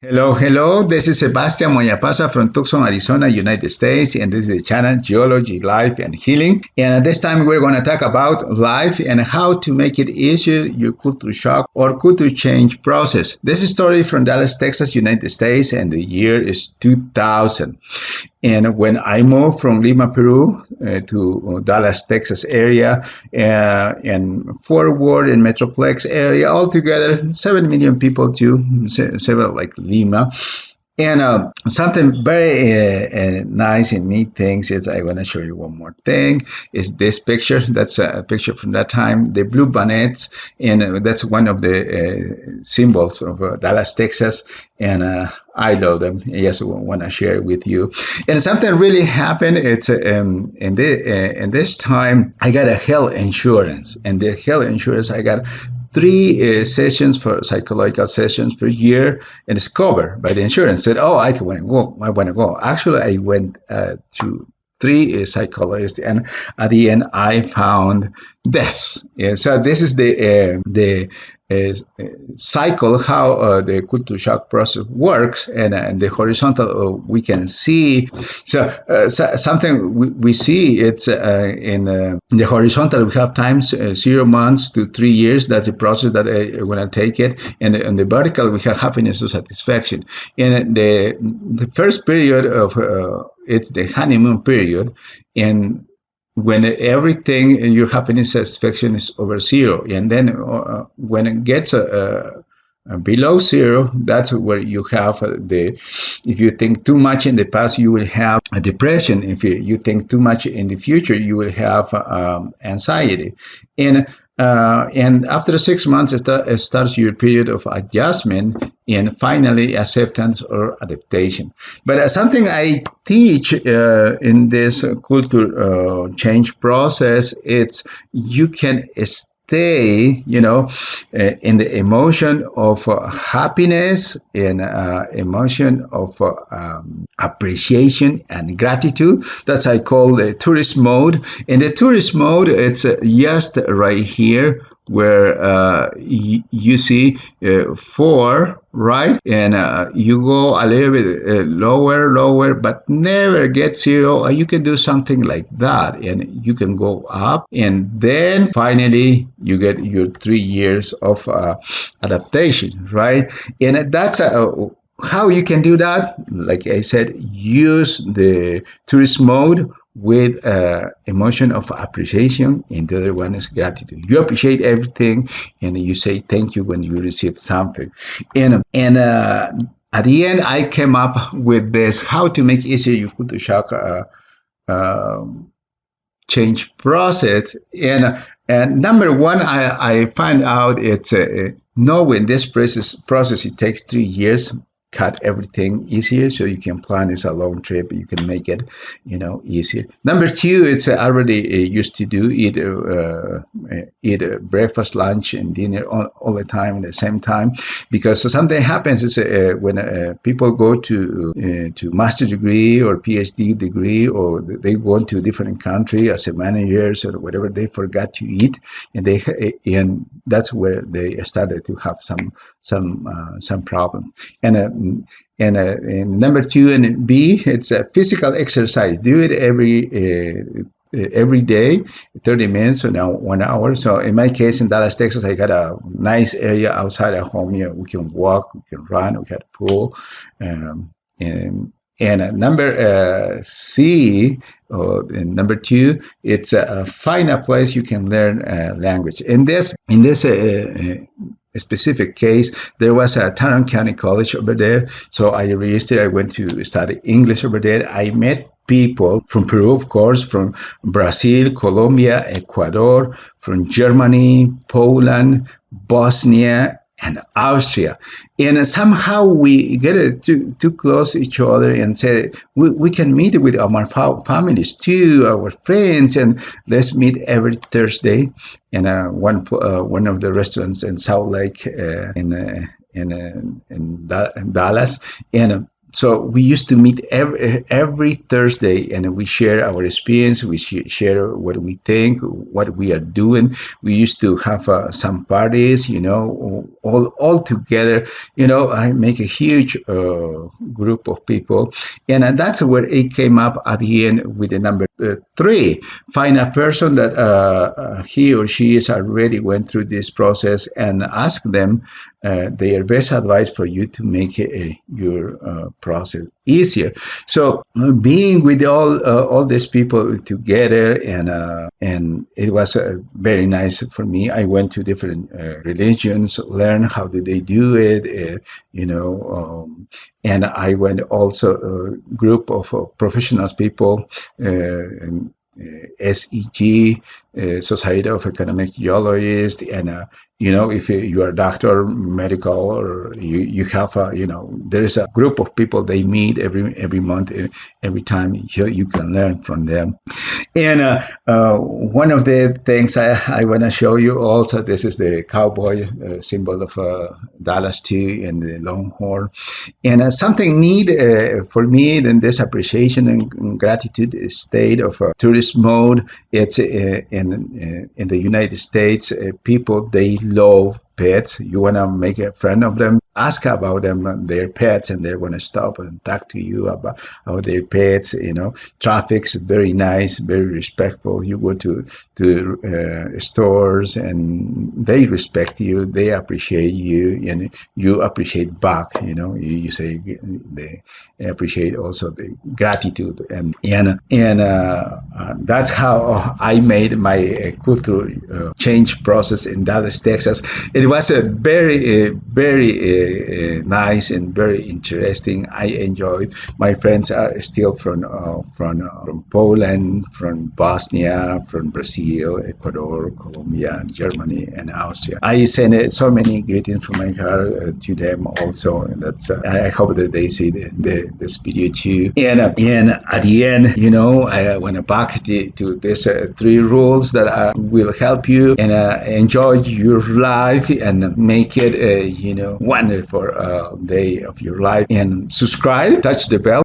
Hello, hello. This is Sebastian Moyapasa from Tucson, Arizona, United States, and this is the channel Geology, Life, and Healing. And at this time, we're going to talk about life and how to make it easier your culture shock or culture change process. This is a story from Dallas, Texas, United States, and the year is 2000. And when I moved from Lima, Peru, to Dallas, Texas area, and Fort Worth and Metroplex area, altogether 7 million people to several like Lima. And something very nice and neat things is I want to show you one more thing. Is this picture? That's a picture from that time. The blue bonnets, and that's one of the symbols of Dallas, Texas. And I love them. I just want to share it with you. And something really happened. It's in this time I got a health insurance, and the health insurance I got three sessions for psychological sessions per year, and it's covered by the insurance. Said, "Oh, I want to go. I want to go." Actually, I went to three psychologists, and at the end, I found this. Yeah, so this is the uh, cycle how the culture shock process works, and the horizontal we can see. So something we see it's in the horizontal we have times 0 months to 3 years. That's the process that I want to take it, and on the vertical we have happiness to satisfaction. And the first period of it's the honeymoon period, and when everything your happiness satisfaction is over zero, and then when it gets below zero, that's where you have the if you think too much in the past you will have a depression. If you think too much in the future you will have anxiety. And after 6 months it starts your period of adjustment, and finally acceptance or adaptation. But something I teach in this culture change process, it's you can stay, in the emotion of happiness, in emotion of appreciation and gratitude. That's I call the tourist mode. In the tourist mode, it's just right here where you see four, right? And you go a little bit lower, but never get zero. You can do something like that, and you can go up, and then finally you get your 3 years of adaptation, right? And that's how you can do that. Like I said, use the tourist mode with emotion of appreciation, and the other one is gratitude. You appreciate everything, and you say thank you when you receive something. And at the end, I came up with this: how to make easier your culture shock uh, change process. And number one, I find out it's knowing this process. It takes 3 years. Cut everything easier, so you can plan this a long trip. You can make it, easier. Number two, it's already used to do eat breakfast, lunch, and dinner all the time at the same time, because something happens is when people go to master degree or PhD degree, or they go to a different country as a managers or whatever, they forgot to eat, and that's where they started to have some problem. And number two and B, it's a physical exercise. Do it every day, 30 minutes or now 1 hour. So in my case, in Dallas, Texas, I got a nice area outside of home. We can walk, we can run, we got a pool. And number C, and number two, it's find a place you can learn language. In this specific case, there was a Tarrant County College over there. So I registered. I went to study English over there. I met people from Peru, of course, from Brazil, Colombia, Ecuador, from Germany, Poland, Bosnia, and Austria. And somehow we get too close to each other and say, we can meet with our families too, our friends, and let's meet every Thursday in one of the restaurants in Salt Lake, in Dallas. And So we used to meet every Thursday, and we share our experience. We share what we think, what we are doing. We used to have some parties, all together. I make a huge group of people, and that's where it came up at the end with the number three. Find a person that he or she is already went through this process, and ask them their best advice for you to make your process easier. So being with all these people together, and it was very nice for me. I went to different religions, learn how do they do it, and I went also a group of professionals people. SEG, Society of Economic Geologists, and if you are a doctor, medical, or you have there is a group of people they meet every month, every time you can learn from them. And one of the things I want to show you also, this is the cowboy symbol of Dallas too, and the Longhorn. And something neat for me in this appreciation and gratitude state of tourist mode, it's in the United States, people, they love pets. You want to make a friend of them, ask about them, their pets, and they're going to stop and talk to you about their pets. Traffic's very nice, very respectful. You go to stores, and they respect you, they appreciate you, and you appreciate back. You say they appreciate also the gratitude, and that's how I made my culture change process in Dallas, Texas. It was a very nice and very interesting. I enjoyed. My friends are still from Poland, from Bosnia, from Brazil, Ecuador, Colombia, Germany, and Austria. I sent so many greetings from my heart to them also, and that's. I hope that they see this video too. And at the end, I went back to these three rules that will help you and enjoy your life and make it a wonderful day of your life. And subscribe, touch the bell